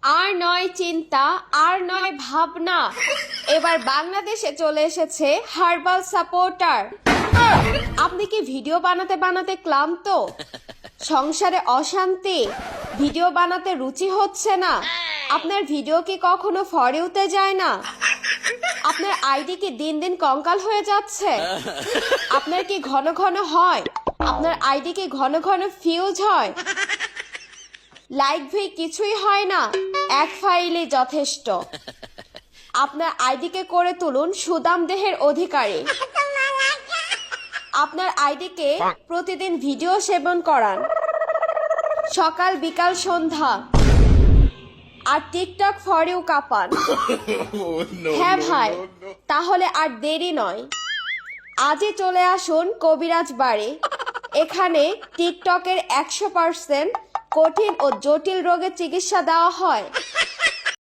আর নয় চিন্তা, আর নয় ভাবনা, এবার বাংলাদেশে চলে এসেছে হার্বাল সাপোর্টার। আপনি কি ভিডিও বানাতে বানাতে ক্লান্ত? সংসারে অশান্তি? ভিডিও বানাতে রুচি হচ্ছে না? আপনার ভিডিও কি কখনো ফরেউতে যায় না? আপনার আইডি কি দিন দিন কঙ্কাল হয়ে যাচ্ছে? আপনার কি ঘন ঘন হয়? আপনার আইডি কি ঘন ঘন ফিউজ হয়? লাইক ভি কিছুই হয় না, এক ফাইলে যথেষ্ট। আপনার আইডিকে করে তুলুন সুদাম দেহের অধিকারী। আপনার আইডিকে প্রতিদিন ভিডিও সেবন করান, সকাল বিকাল সন্ধ্যা, আর টিকটক ফর ইউ কাপান। হ্যাঁ ভাই, তাহলে আর দেরি নয়, আজই চলে আসুন কবিরাজ বাড়ি। এখানে টিকটকের 100% কঠিন ও জটিল রোগের চিকিৎসা দেওয়া হয়।